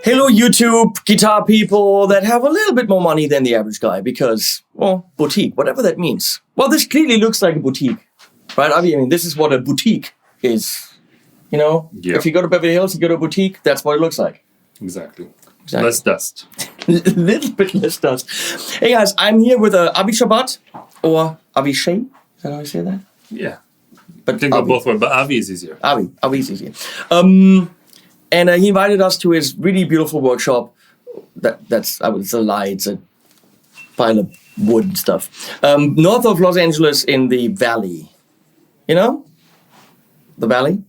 Hello, YouTube guitar people that have a little bit more money than the average guy because, well, boutique, whatever that means. Well, this clearly looks like a boutique, right? I mean, this is what a boutique is. You know, if you go to Beverly Hills, you go to a boutique, that's what it looks like. Exactly. Less dust. Little bit less dust. Hey guys, I'm here with Avi Shabat, or Avi Shay. Is that how I say that? Yeah. But I think both work, but Avi is easier. Avi's easier. And he invited us to his really beautiful workshop. It's a lie. It's a pile of wood and stuff. North of Los Angeles in the Valley. You know? The Valley.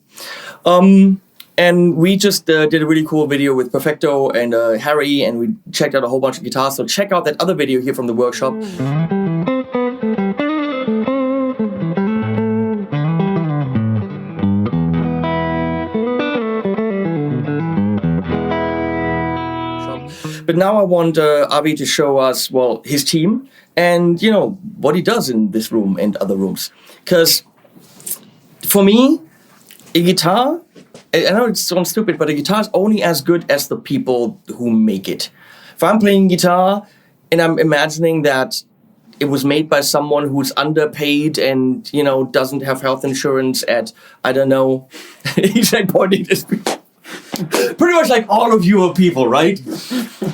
And we just did a really cool video with Perfecto and Harry, and we checked out a whole bunch of guitars. So check out that other video here from the workshop. But now I want Avi to show us, well, his team and, you know, what he does in this room and other rooms. Because for me, a guitar, I know it sounds stupid, but a guitar is only as good as the people who make it. If I'm playing guitar and I'm imagining that it was made by someone who's underpaid and, you know, doesn't have health insurance at, I don't know, he's like pointing this pretty much like all of you are people, right?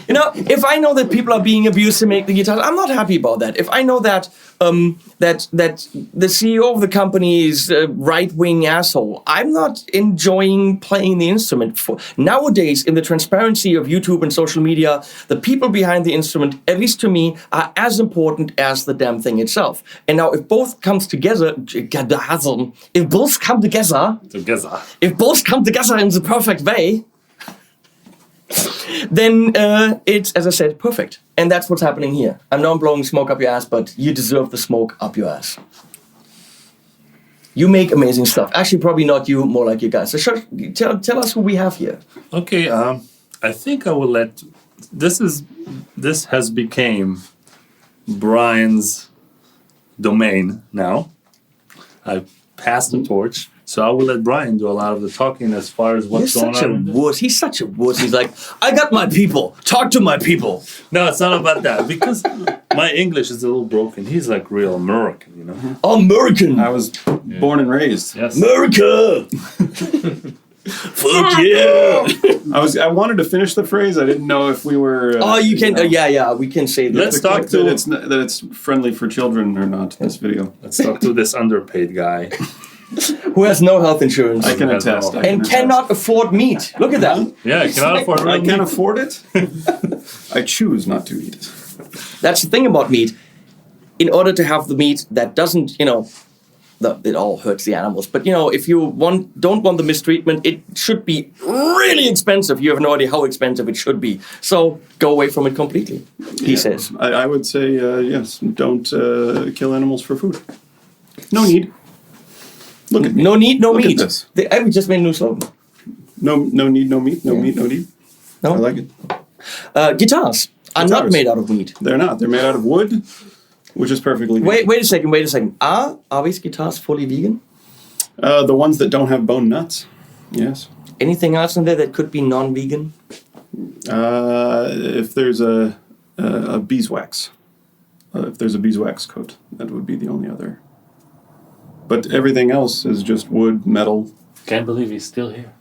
You know, if I know that people are being abused to make the guitars, I'm not happy about that. If I know that that the CEO of the company is a right-wing asshole, I'm not enjoying playing the instrument. Nowadays, in the transparency of YouTube and social media, the people behind the instrument, at least to me, are as important as the damn thing itself. And now, if both comes together, if both come together in the perfect way, then it's, as I said, perfect. And that's what's happening here. I'm not blowing smoke up your ass, but you deserve the smoke up your ass. You make amazing stuff. Actually, probably not you, more like you guys. So tell us who we have here. Okay, I think I will let... This has became Brian's domain now. I passed the torch. So I will let Brian do a lot of the talking as far as what's going on. He's such a wuss. He's like, I got my people. Talk to my people. No, it's not about that. Because my English is a little broken. He's like real American, you know? American. I was born and raised. Yes. America. Fuck yeah. I wanted to finish the phrase. I didn't know if we were... you can... yeah, we can say that. Let's talk to... That it's friendly for children or not, this video. Let's talk to this underpaid guy. Who has no health insurance. I can attest. And cannot afford meat. Look at that. Yeah, I cannot afford I can afford it. I choose not to eat it. That's the thing about meat. In order to have the meat that doesn't, you know, it all hurts the animals. But, you know, if you don't want the mistreatment, it should be really expensive. You have no idea how expensive it should be. So go away from it completely, he says. I would say, yes, don't kill animals for food. No need. Look at me. No need, no Look meat. At this. We just made a new slogan. No need, no meat. No meat, no need. No? I like it. Guitars are not made out of meat. They're not. They're made out of wood, which is perfectly vegan. Wait a second. Are these guitars fully vegan? The ones that don't have bone nuts, yes. Anything else in there that could be non-vegan? If there's a beeswax. If there's a beeswax coat, that would be the only other. But everything else is just wood, metal. Can't believe he's still here.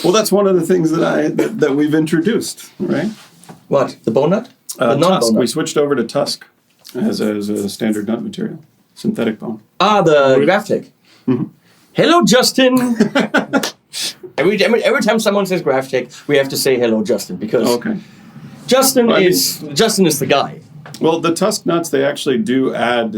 Well, that's one of the things that we've introduced, right? What? The bone nut? The Tusk. nut? We switched over to Tusk as a standard nut material, synthetic bone. The Graphtec. Mm-hmm. Hello, Justin. every time someone says Graphtec, we have to say hello, Justin, because Justin is the guy. Well, the Tusk nuts, they actually do add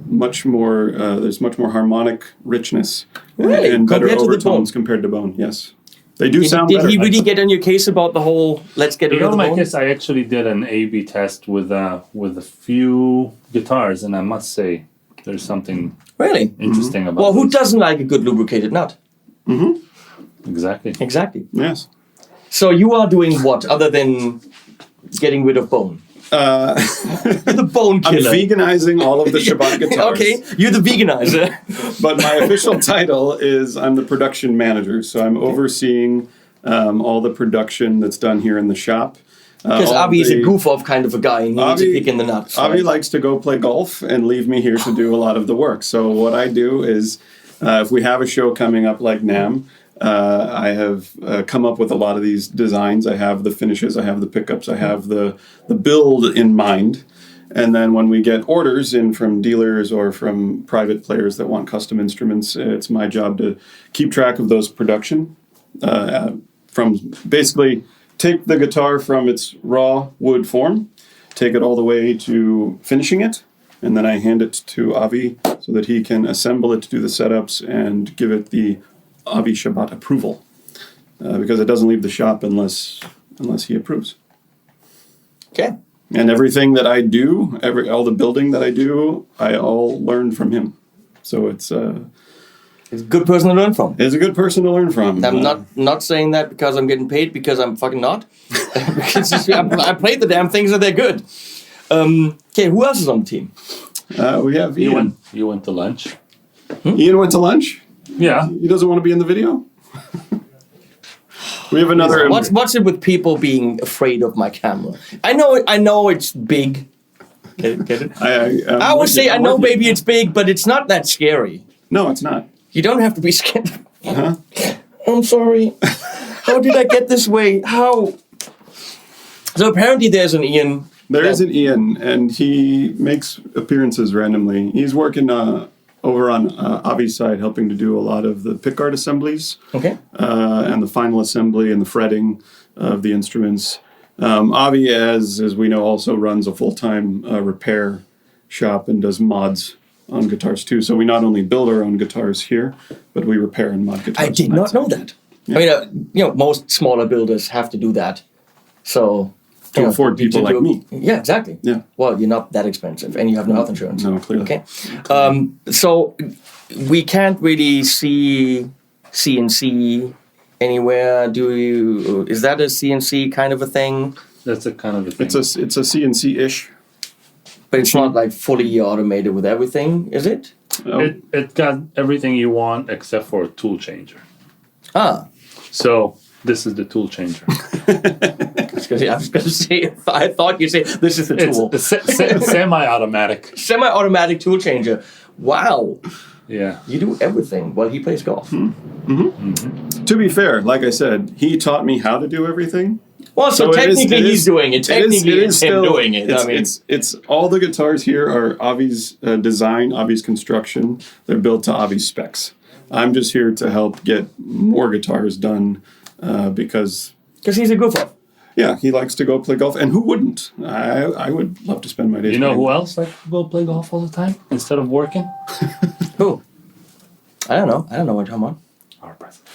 much more. There's much more harmonic richness and better overtones compared to bone. Yes, they do sound better. Did he really get on your case about the whole let's get rid of the bone? I guess I actually did an A/B test with a few guitars, and I must say there's something really interesting about. Well, who doesn't like a good lubricated nut? Mm-hmm. Exactly. Yes. So you are doing what other than getting rid of bone? You're the bone I'm killer. veganizing all of the Shabat guitars. Okay, you're the veganizer. But my official title is I'm the production manager. So I'm overseeing all the production that's done here in the shop. Because Avi is a goof-off kind of a guy, and he needs to pick in the nuts. Avi likes to go play golf and leave me here to do a lot of the work. So what I do is, if we have a show coming up like NAMM, I have come up with a lot of these designs. I have the finishes, I have the pickups, I have the build in mind. And then when we get orders in from dealers or from private players that want custom instruments, it's my job to keep track of those production. From basically take the guitar from its raw wood form, take it all the way to finishing it, and then I hand it to Avi so that he can assemble it, do the setups, and give it the Avi Shabat approval, because it doesn't leave the shop unless he approves. Okay. And everything that I do, all the building that I do, I all learned from him. So it's a good person to learn from. It's a good person to learn from. I'm not saying that because I'm getting paid, because I'm fucking not. Because I played the damn things and they're good. Okay, who else is on the team? We have Ian. You went to lunch? Ian went to lunch? Yeah. He doesn't want to be in the video? We have another... What's it with people being afraid of my camera? I know it's big. Get it? I always say, I know, baby, it's big, but it's not that scary. No, it's not. You don't have to be scared. Uh-huh. I'm sorry. How did I get this way? How? So apparently there's an Ian. There is an Ian, and he makes appearances randomly. He's working over on Avi's side, helping to do a lot of the pickguard assemblies. Okay. And the final assembly and the fretting of the instruments. Avi, as we know, also runs a full-time repair shop and does mods on guitars too. So we not only build our own guitars here, but we repair and mod guitars. I did not know that. Yeah. I mean, most smaller builders have to do that. So to afford people like me. Yeah, exactly. Yeah. Well, you're not that expensive, and you have no health insurance. No, clearly. Okay. So we can't really see CNC anywhere. Is that a CNC kind of a thing? That's a kind of a thing. It's a CNC-ish. But it's not like fully automated with everything, is it? Oh. It got everything you want except for a tool changer. Ah. So this is the tool changer. I was going to say, I thought you'd say, this is the tool. It's semi-automatic. Semi-automatic tool changer. Wow. Yeah. You do everything while he plays golf. Mm-hmm. Mm-hmm. To be fair, like I said, he taught me how to do everything. Well, so technically he's doing it. Technically it's him doing it. It's all the guitars here are Avi's design, Avi's construction. They're built to Avi's specs. I'm just here to help get more guitars done because he's a goof-off. Yeah, he likes to go play golf, and who wouldn't? I would love to spend my days. You know who else likes to go play golf all the time instead of working? Who? I don't know. I don't know what I'm on. Our president.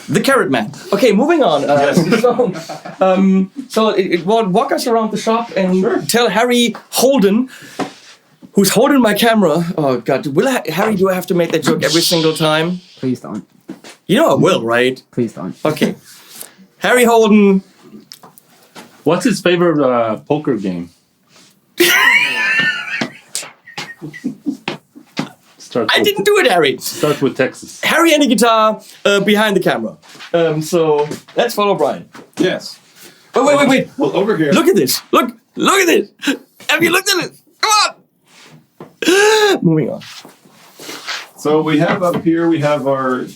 The Carrot Man. Okay, moving on. Walk us around the shop and tell Harry Holden, who's holding my camera. Oh God, Harry? Do I have to make that joke every single time? Please don't. You know I will, right? Please don't. Okay. Harry Holden. What's his favorite poker game? I didn't do it, Harry. Start with Texas. Harry and the guitar behind the camera. So let's follow Brian. Yes. Oh, wait. Well, over here. Look at this. Look at this. Have you looked at it? Come on. Moving on. So we have up here, we have our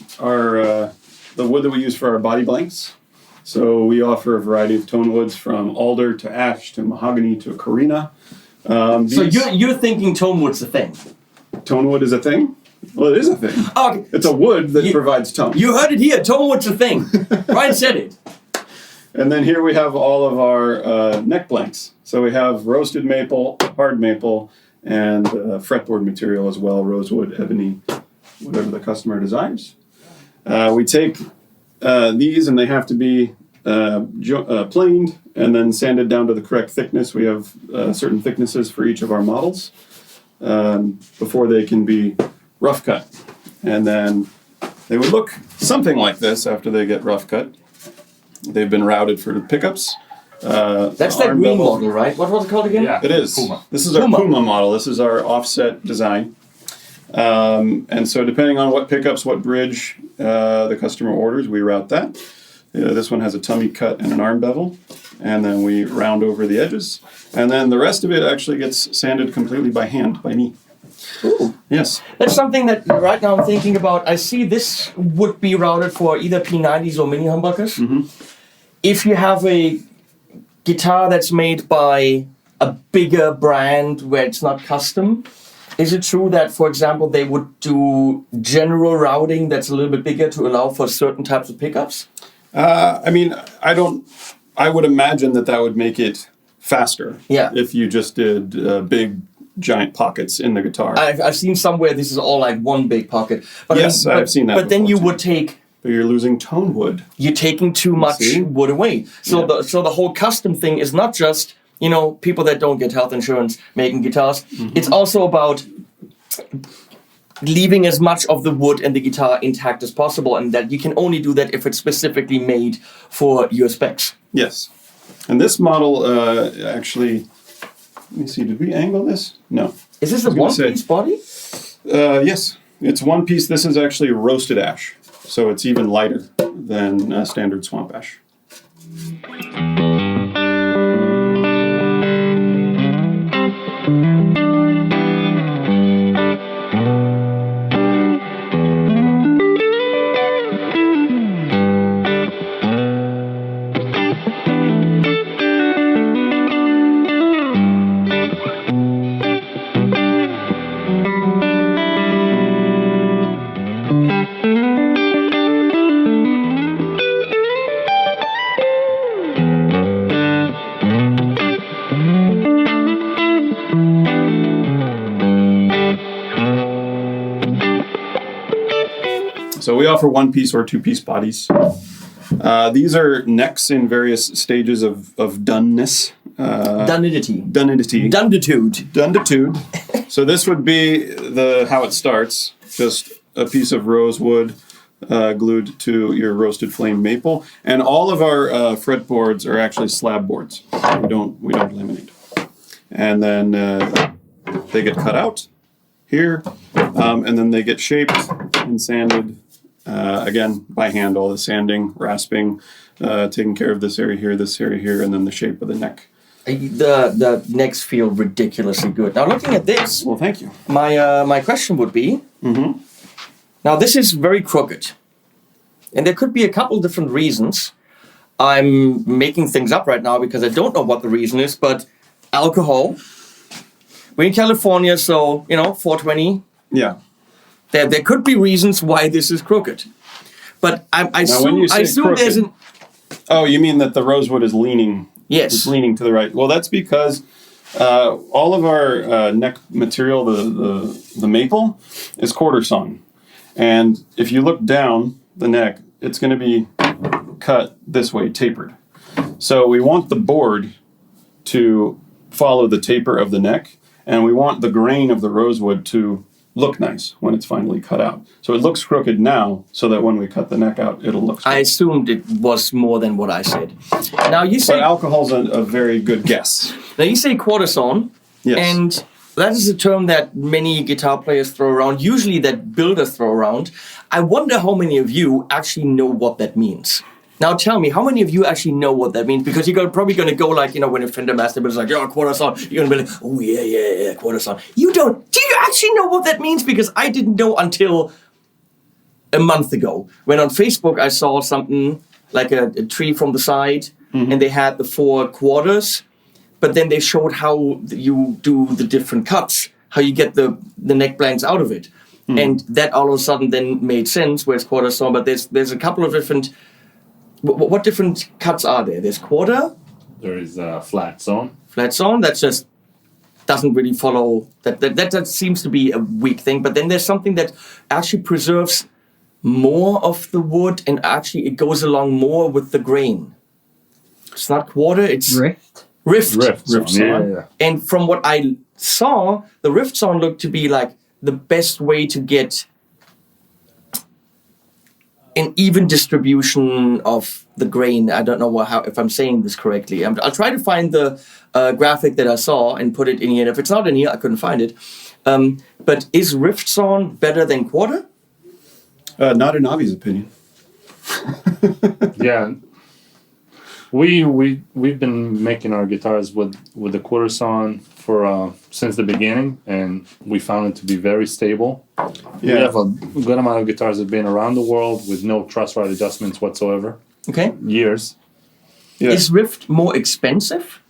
the wood that we use for our body blanks. So we offer a variety of tone woods from alder to ash to mahogany to carina. So you're thinking tone wood's the thing? Tone wood is a thing? Well, it is a thing. Okay. It's a wood that provides tone. You heard it here. Tone wood's a thing. Brian said it. And then here we have all of our neck blanks. So we have roasted maple, hard maple, and fretboard material as well, rosewood, ebony, whatever the customer desires. We take these and they have to be planed and then sanded down to the correct thickness. We have certain thicknesses for each of our models before they can be rough cut. And then they would look something like this after they get rough cut. They've been routed for pickups. That's that arm green bevel. model, right? What was it called again? Yeah. It is. Puma. This is our Puma model. This is our offset design. And so depending on what pickups, what bridge the customer orders, we route that. This one has a tummy cut and an arm bevel. And then we round over the edges. And then the rest of it actually gets sanded completely by hand, by me. Ooh. Yes. That's something that right now I'm thinking about. I see this would be routed for either P90s or mini humbuckers. Mm-hmm. If you have a guitar that's made by a bigger brand where it's not custom, is it true that, for example, they would do general routing that's a little bit bigger to allow for certain types of pickups? I mean, I would imagine that would make it faster. Yeah. If you just did big, giant pockets in the guitar. I've seen somewhere this is all like one big pocket. But Yes, I've seen that But then before, you too. would take... But you're losing tone wood. You're taking too much see? wood away. So the whole custom thing is not just, people that don't get health insurance making guitars. Mm-hmm. It's also about leaving as much of the wood and the guitar intact as possible, and that you can only do that if it's specifically made for your specs. Yes. And this model actually, let me see, did we angle this? No. Is this a one-piece body? Yes. It's one piece. This is actually roasted ash. So it's even lighter than standard swamp ash. So we offer one-piece or two-piece bodies. These are necks in various stages of doneness. Dunidity. Dunidity. Dunditude. Dunditude. So this would be how it starts. Just a piece of rosewood glued to your roasted flame maple. And all of our fretboards are actually slab boards. We don't laminate. And then they get cut out here, and then they get shaped and sanded. Again, by hand, all the sanding, rasping, taking care of this area here, and then the shape of the neck. The necks feel ridiculously good. Now, looking at this, Well, thank you. my question would be, now this is very crooked. And there could be a couple different reasons. I'm making things up right now because I don't know what the reason is, but alcohol. We're in California, so, 420. Yeah. There could be reasons why this is crooked. But I assume there's an... Oh, you mean that the rosewood is leaning? Yes. It's leaning to the right. Well, that's because all of our neck material, the maple, is quarter sawn. And if you look down the neck, it's going to be cut this way, tapered. So we want the board to follow the taper of the neck, and we want the grain of the rosewood to look nice when it's finally cut out. So it looks crooked now, so that when we cut the neck out, it'll look straight. I assumed it was more than what I said. Now you say... But alcohol's a very good guess. Now you say quarter sawn, Yes. and that is a term that many guitar players throw around, usually that builders throw around. I wonder how many of you actually know what that means. Now tell me, how many of you actually know what that means? Because you're probably going to go like, when a Fender Master Builder's like, quarter sawn, you're going to be like, oh yeah, quarter sawn. You don't. Do you actually know what that means? Because I didn't know until a month ago. When on Facebook I saw something like a tree from the side, and they had the 4 quarters, but then they showed how you do the different cuts, how you get the neck blanks out of it. And that all of a sudden then made sense where it's quarter sawn, but there's a couple of different... What different cuts are there? There's quarter. There is flat sawn. Flat sawn. That just doesn't really follow. That seems to be a weak thing. But then there's something that actually preserves more of the wood, and actually it goes along more with the grain. It's not quarter. It's rift. Rift sawn. Yeah. And from what I saw, the rift sawn looked to be like the best way to get an even distribution of the grain. I don't know if I'm saying this correctly. I'll try to find the graphic that I saw and put it in here. If it's not in here, I couldn't find it. But is rift sawn better than quarter? Not in Avi's opinion. Yeah. We've been making our guitars with the quarter sawn for since the beginning, and we found it to be very stable. Yeah. We have a good amount of guitars that have been around the world with no truss rod adjustments whatsoever. Okay. Years. Yeah. Is rift more expensive?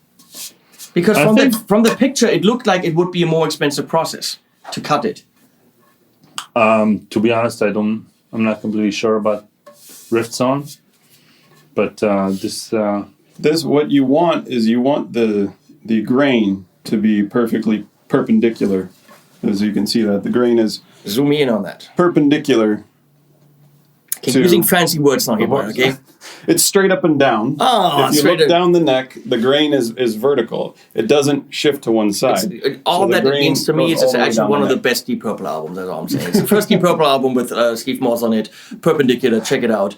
Because from the picture, it looked like it would be a more expensive process to cut it. To be honest, I'm not completely sure about rift sawn, but This what you want is the grain to be perfectly perpendicular. As you can see that the grain is Zoom in on that. perpendicular. Okay, to- using fancy words now, okay? It's straight up and down. Oh, if you straight look up. down the neck, the grain is vertical. It doesn't shift to one side. All So the that it grain means to me goes is all it's the way actually down one the of the neck. best Deep Purple albums, that's all I'm saying. It's the first Deep Purple album with Steve Moss on it, perpendicular, check it out.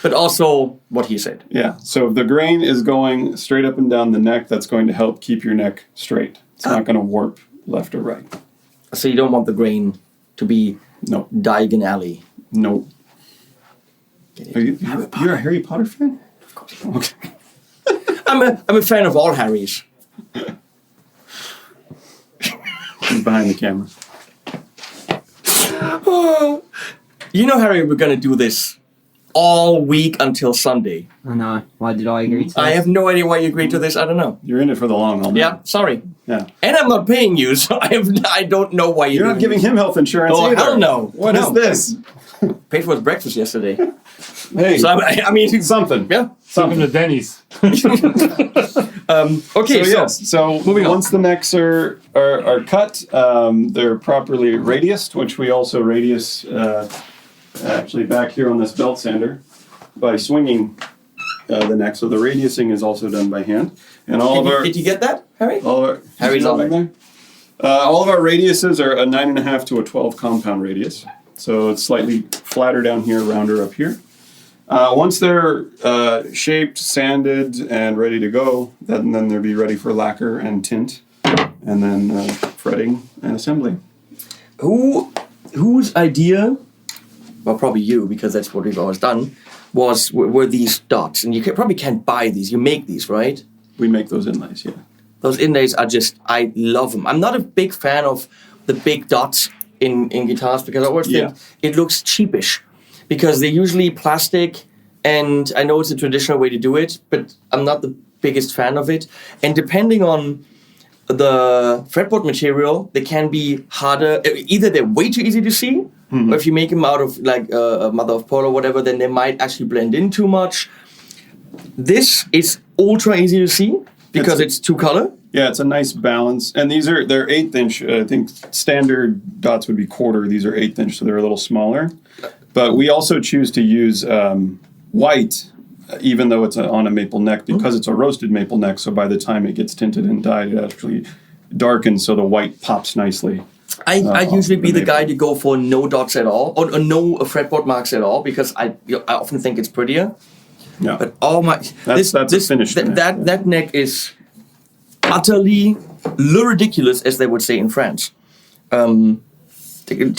But also what he said. Yeah. So if the grain is going straight up and down the neck, that's going to help keep your neck straight. It's not going to warp left or right. So you don't want the grain to be No. diagonally. No. You're a Harry Potter fan? Of course. Okay. I'm a fan of all Harrys. He's behind the camera. You know, Harry, we're going to do this all week until Sunday. I know. Why did I agree to I this? have no idea why you agreed to this. I don't know. You're in it for the long haul. man. Yeah, sorry. Yeah. And I'm not paying you, so I don't know why You're not giving him health insurance Oh, either. hell no. What is No. this? Paid for his breakfast yesterday. Hey, So I mean, something. yeah. something to Denny's. Okay, So yes, so moving on. once the necks are cut, they're properly radiused, which we also radius actually back here on this belt sander by swinging the neck. So the radiusing is also done by hand, and all of our Did you get that, Harry? all of our Harry's see that on back it. there? All of our radiuses are a 9.5 to a 12 compound radius. So it's slightly flatter down here, rounder up here. Once they're shaped, sanded, and ready to go, then they'll be ready for lacquer and tint, and then fretting and assembly. Whose idea? Well, probably you, because that's what we've always done. Were these dots, and you probably can't buy these. You make these, right? We make those inlays, yeah. Those inlays are I love them. I'm not a big fan of the big dots in guitars because I always think it looks cheapish because they're usually plastic, and I know it's a traditional way to do it, but I'm not the biggest fan of it. And depending on the fretboard material, they can be harder. Either they're way too easy to see, or if you make them out of like a mother of pearl or whatever, then they might actually blend in too much. This is ultra easy to see because it's two color. Yeah, it's a nice balance. And they're 1/8 inch. I think standard dots would be quarter. These are 1/8 inch, so they're a little smaller. But we also choose to use white, even though it's on a maple neck, because it's a roasted maple neck. So by the time it gets tinted and dyed, it actually darkens, so the white pops nicely. I usually be the maple. guy to go for no dots at all, or no fretboard marks at all, because I often think it's prettier. Yeah. But oh my, That's a finished neck, that neck is utterly ridiculous, as they would say in France.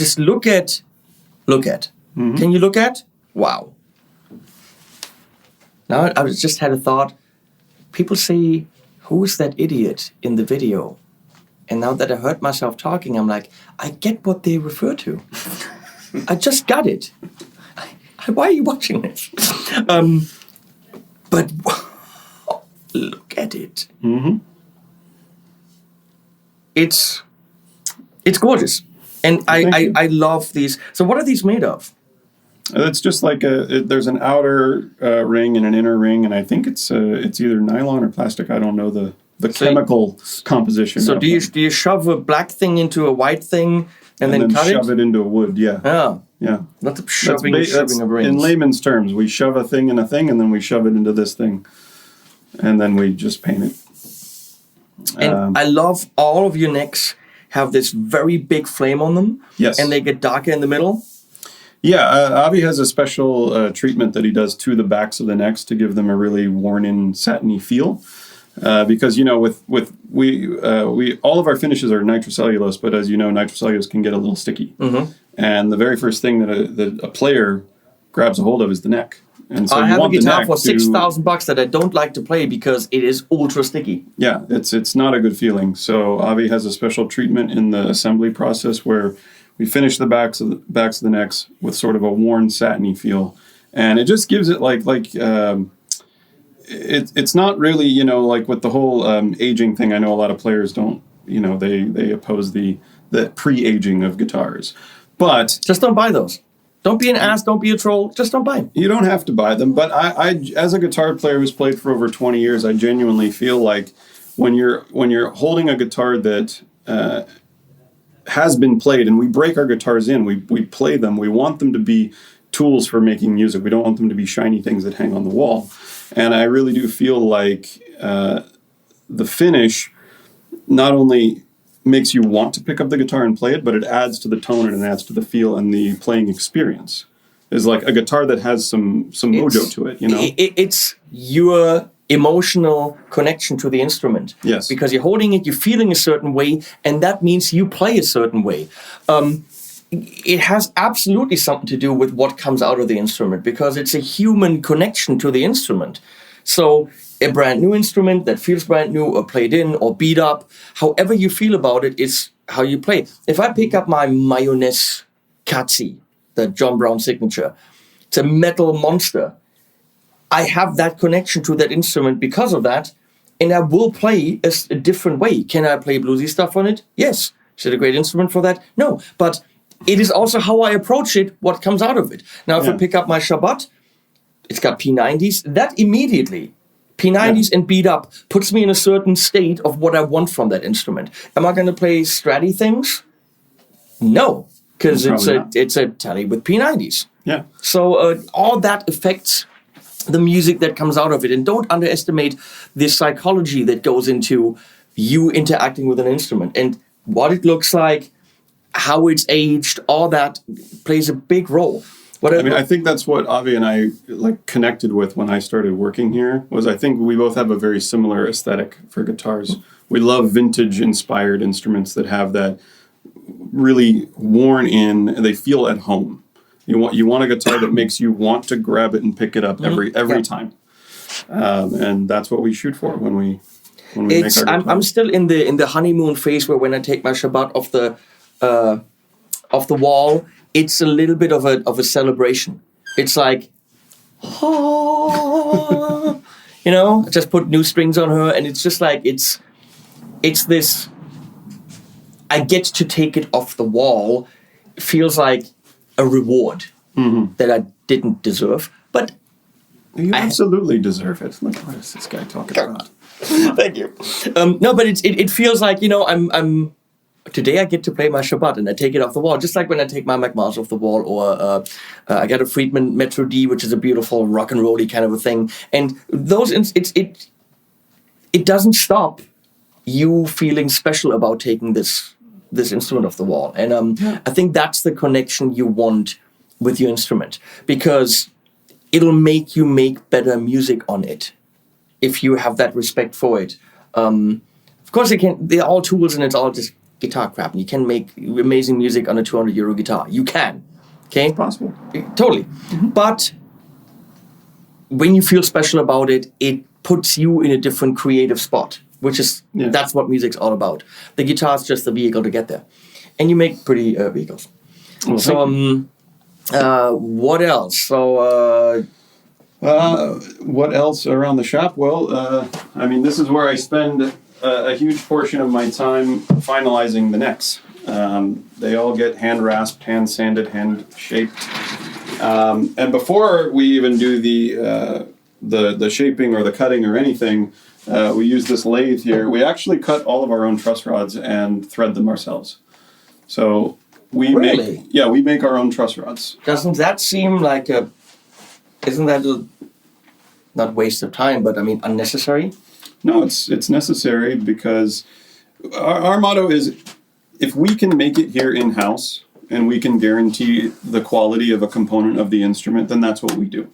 Just look at. Mm-hmm. Can you look at? Wow. Now I just had a thought. People say, "Who is that idiot in the video?" And now that I heard myself talking, I'm like, I get what they refer to. I just got it. Why are you watching this? But look at it. Mm-hmm. It's gorgeous. And I love these. So what are these made of? It's just like there's an outer ring and an inner ring, and I think it's either nylon or plastic. I don't know the chemical composition. So of do you them. shove a black thing into a white thing and then cut shove it into a wood? Yeah, Oh, yeah. not the That's shoving that's of rings. in layman's terms. We shove a thing in a thing, and then we shove it into this thing, and then we just paint it. And I love all of your necks have this very big flame on them. Yes. And they get darker in the middle. Yeah, Avi has a special treatment that he does to the backs of the necks to give them a really worn-in, satiny feel. Because with we all of our finishes are nitrocellulose, but as you know, nitrocellulose can get a little sticky. Mm-hmm. And the very first thing that a player grabs a hold of is the neck. And so I you have a want the guitar neck for to- $6,000 that I don't like to play because it is ultra sticky. Yeah, it's not a good feeling. So Avi has a special treatment in the assembly process where we finish the backs of the necks with sort of a worn satiny feel, and it just gives it it's not really like with the whole aging thing. I know a lot of players don't they oppose the pre-aging of guitars, but Just don't buy those. Don't be an ass, don't be a troll, just don't buy them. you don't have to buy them. But I as a guitar player who's played for over 20 years, I genuinely feel like when you're holding a guitar that has been played, and we break our guitars in, we play them, we want them to be tools for making music. We don't want them to be shiny things that hang on the wall. And I really do feel like the finish not only makes you want to pick up the guitar and play it, but it adds to the tone and it adds to the feel and the playing experience. Is like a guitar that has some mojo to it, It's your emotional connection to the instrument. Yes. Because you're holding it, you're feeling a certain way, and that means you play a certain way. It has absolutely something to do with what comes out of the instrument because it's a human connection to the instrument. So a brand new instrument that feels brand new or played in or beat up, however you feel about it is how you play. If I pick up my Mayonnaise Katsi, the John Brown signature, it's a metal monster. I have that connection to that instrument because of that, and I will play a different way. Can I play bluesy stuff on it? Yes. Is it a great instrument for that? No. But it is also how I approach it, what comes out of it. Now, if I pick up my Shabat, it's got P90s. That immediately, P90s and beat up, puts me in a certain state of what I want from that instrument. Am I going to play Stratty things? No, because it's a tele with P90s. Yeah. So all that affects the music that comes out of it. And don't underestimate the psychology that goes into you interacting with an instrument. And what it looks like, how it's aged, all that plays a big role. I think that's what Avi and I connected with when I started working here. Was I think we both have a very similar aesthetic for guitars. We love vintage-inspired instruments that have that really worn in. They feel at home. You want a guitar that makes you want to grab it and pick it up every time, and that's what we shoot for when we make our guitars. I'm still in the honeymoon phase where when I take my Shabat off the wall, it's a little bit of a celebration. It's like, oh, I just put new strings on her, and it's just like it's this. I get to take it off the wall. It feels like a reward that I didn't deserve, but you absolutely deserve it. Look, what is this guy talking about? Thank you. No, but it feels like I'm. Today I get to play my Shabat and I take it off the wall, just like when I take my McMars off the wall, or I got a Friedman Metro D, which is a beautiful rock and rolly kind of a thing. And those, it doesn't stop you feeling special about taking this instrument off the wall. And I think that's the connection you want with your instrument, because it'll make you make better music on it if you have that respect for it. Of course, they're all tools and it's all just guitar crap, and you can make amazing music on a €200 guitar. You can. Okay? It's possible. Totally. But when you feel special about it, it puts you in a different creative spot, which is, that's what music's all about. The guitar is just the vehicle to get there. And you make pretty vehicles. Well, so, what else? So, what else around the shop? Well, this is where I spend a huge portion of my time finalizing the necks. They all get hand rasped, hand sanded, hand shaped. And before we even do the shaping or the cutting or anything, we use this lathe here. We actually cut all of our own truss rods and thread them ourselves. So we make our own truss rods. Doesn't that seem like isn't that not waste of time, but unnecessary? No, it's necessary because our motto is, if we can make it here in-house, and we can guarantee the quality of a component of the instrument, then that's what we do.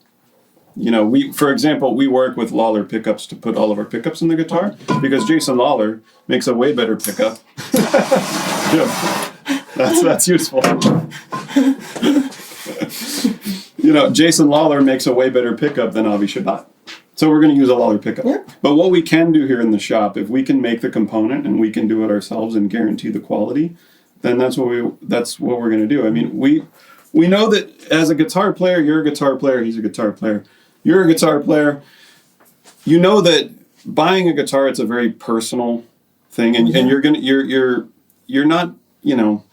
You know, for example, we work with Lawler pickups to put all of our pickups in the guitar because Jason Lawler makes a way better pickup. Yeah, that's useful. You know, Jason Lawler makes a way better pickup than Avi Shabat. So we're going to use a Lawler pickup. Yeah. But what we can do here in the shop, if we can make the component and we can do it ourselves and guarantee the quality, then that's what we're going to do. I mean, we know that as a guitar player, you're a guitar player, he's a guitar player. You're a guitar player. You know that buying a guitar, it's a very personal thing, and you're not, you know,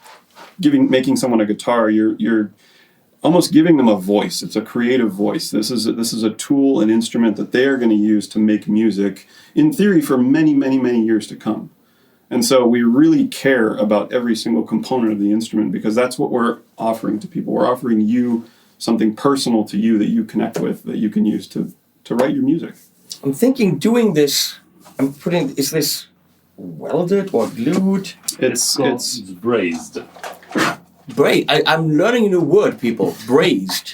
making someone a guitar. You're almost giving them a voice. It's a creative voice. This is a tool, an instrument that they are going to use to make music, in theory, for many, many, many years to come. And so we really care about every single component of the instrument because that's what we're offering to people. We're offering you something personal to you that you connect with, that you can use to write your music. I'm thinking doing this, is this welded or glued? It's brazed. Braised. I'm learning a new word, people. Braised.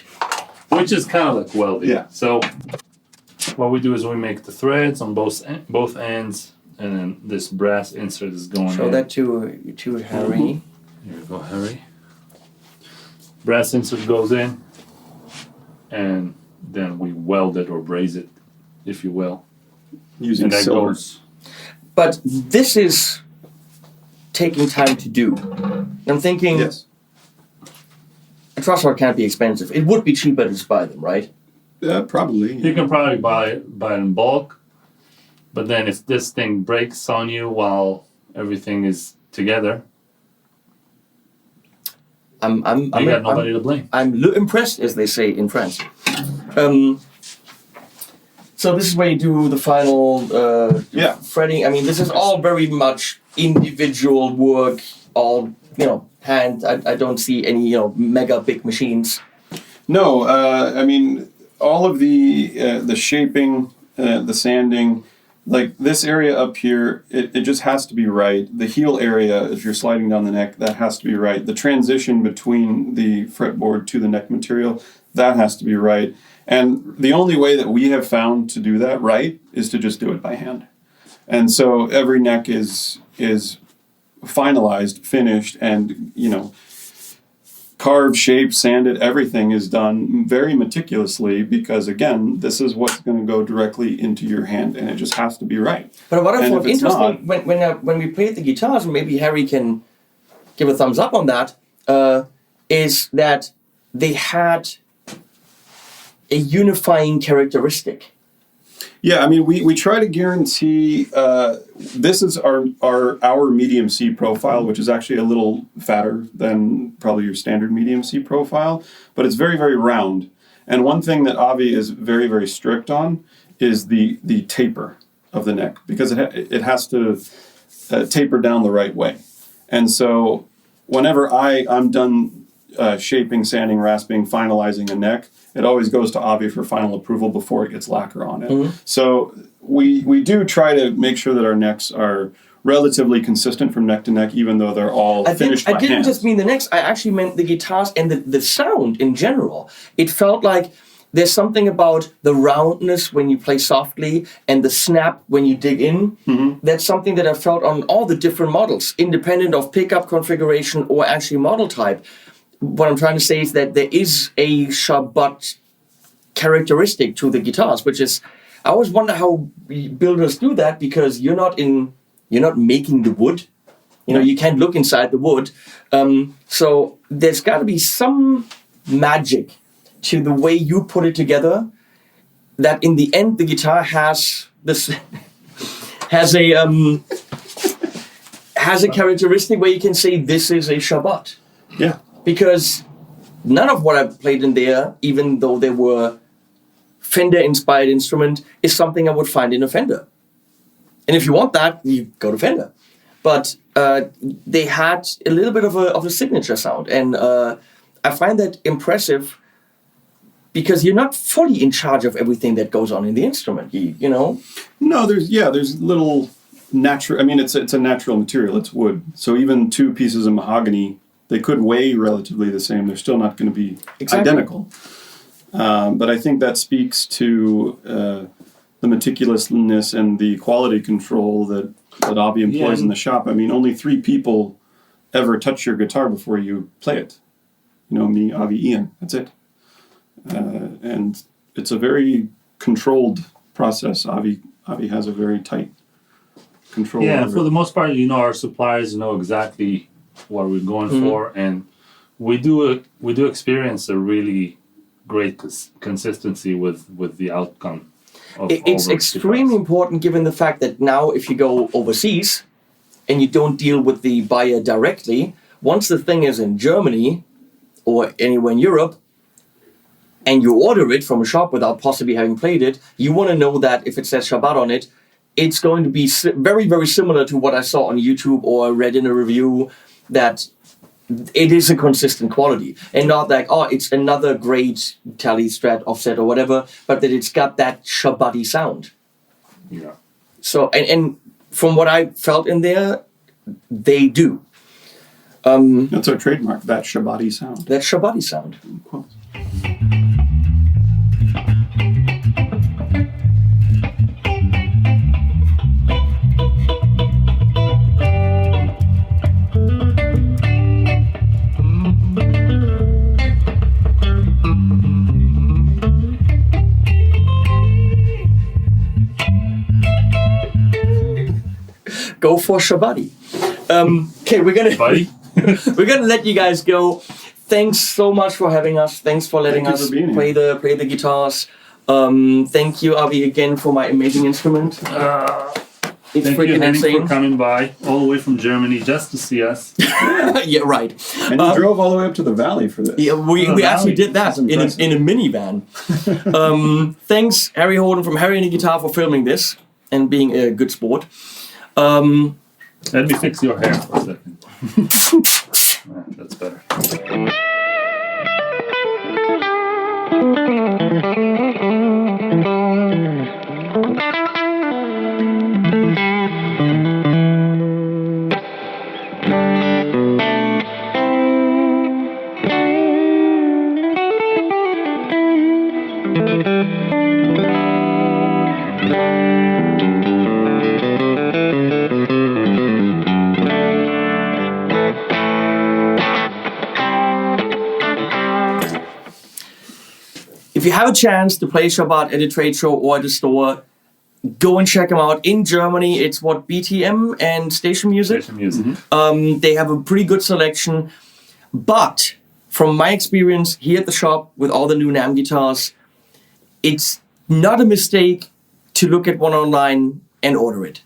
Which is kind of like welding. Yeah. So what we do is we make the threads on both ends, and then this brass insert is going in. Show that to Harry. Here you go, Harry. Brass insert goes in, and then we weld it or braze it, if you will. Using and that silver. goes. But this is taking time to do. I'm thinking Yes. a truss rod can't be expensive. It would be cheaper to just buy them, right? Probably. You can probably buy it in bulk, but then if this thing breaks on you while everything is together, you got nobody to blame. I'm impressed, as they say in France. So this is where you do the final fretting. I mean, this is all very much individual work, all, you know, hand. I don't see any, you know, mega big machines. No, I mean, all of the shaping, the sanding, like this area up here, it just has to be right. The heel area, if you're sliding down the neck, that has to be right. The transition between the fretboard to the neck material, that has to be right. And the only way that we have found to do that right is to just do it by hand. And so every neck is finalized, finished, and, you know, carved, shaped, sanded, everything is done very meticulously because, again, this is what's going to go directly into your hand, and it just has to be right. But what I And thought if it's interesting not, when we played the guitars, and maybe Harry can give a thumbs up on that, is that they had a unifying characteristic. Yeah, I mean, we try to guarantee, this is our medium C profile, which is actually a little fatter than probably your standard medium C profile, but it's very, very round. And one thing that Avi is very, very strict on is the taper of the neck, because it has to taper down the right way. And so whenever I'm done shaping, sanding, rasping, finalizing a neck, it always goes to Avi for final approval before it gets lacquer on it. Mm-hmm. So we do try to make sure that our necks are relatively consistent from neck to neck, even though they're all finished by hand. I didn't just mean the necks, I actually meant the guitars and the sound in general. It felt like there's something about the roundness when you play softly and the snap when you dig in. Mm-hmm. That's something that I felt on all the different models, independent of pickup configuration or actually model type. What I'm trying to say is that there is a Shabat characteristic to the guitars, which is, I always wonder how builders do that, because you're not making the wood. You know, you can't look inside the wood. So there's got to be some magic to the way you put it together, that in the end the guitar has this has a characteristic where you can say this is a Shabat. Yeah. Because none of what I've played in there, even though they were Fender-inspired instrument, is something I would find in a Fender. And if you want that, you go to Fender. But they had a little bit of a signature sound. And I find that impressive because you're not fully in charge of everything that goes on in the instrument, you know? No, there's little natural, I mean, it's a natural material, it's wood. So even two pieces of mahogany they could weigh relatively the same. They're still not going to be identical. But I think that speaks to the meticulousness and the quality control that Avi employs in the shop. I mean, only 3 people ever touch your guitar before you play it. You know, me, Avi, Ian. That's it. And it's a very controlled process. Avi has a very tight control. Yeah, for the most part, our suppliers know exactly what we're going for, and we do experience a really great consistency with the outcome. It's extremely important given the fact that now if you go overseas and you don't deal with the buyer directly, once the thing is in Germany or anywhere in Europe, and you order it from a shop without possibly having played it, you want to know that if it says Shabat on it, it's going to be very, very similar to what I saw on YouTube or read in a review, that it is a consistent quality. And not like, oh, it's another great Tele, Strat, Offset or whatever, but that it's got that Shabbat-y sound. Yeah. So, and from what I felt in there, they do. That's our trademark, that Shabbat-y sound. That Shabbat-y sound. Cool. Go for Shabbat-y. Okay, we're gonna let you guys go. Thanks so much for having us. Thanks for letting us play the guitars. Thank you, Avi, again for my amazing instrument. It's Thank freaking you, Henning, insane. for coming by all the way from Germany just to see us. Yeah, right. And you drove all the way up to the valley for this. Yeah, we actually did that That's impressive. in a minivan. Thanks, Harry Holden from Harry and the Guitar for filming this and being a good sport. Let me fix your hair for a second. That's better. If you have a chance to play Shabat at a trade show or at a store, go and check them out. In Germany, it's BTM and Station Music. Station Music. They have a pretty good selection. But from my experience here at the shop with all the new NAMM guitars, it's not a mistake to look at one online and order it.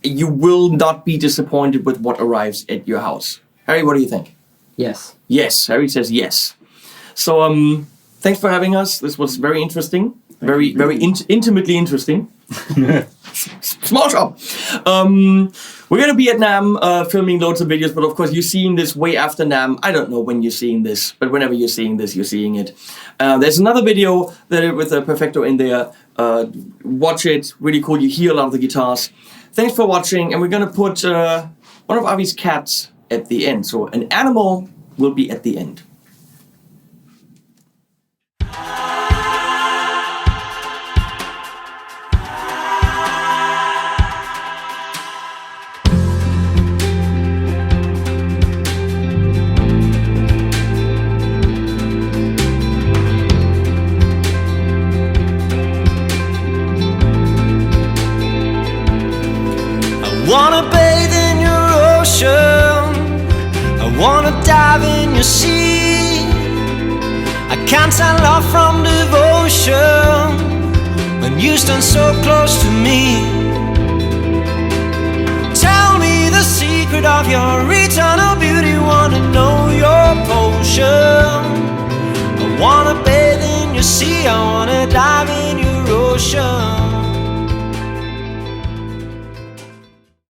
You will not be disappointed with what arrives at your house. Harry, what do you think? Yes. Yes, Harry says yes. So, thanks for having us. This was very interesting. Very intimately interesting. Small shop. We're going to be at NAMM filming loads of videos, but of course you're seeing this way after NAMM. I don't know when you're seeing this, but whenever you're seeing this, you're seeing it. There's another video that with the Perfecto in there. Watch it. Really cool. You hear a lot of the guitars. Thanks for watching, and we're going to put one of Avi's cats at the end. So an animal will be at the end. I wanna bathe in your ocean, I wanna dive in your sea. I can't tell love from devotion when you stand so close to me. Tell me the secret of your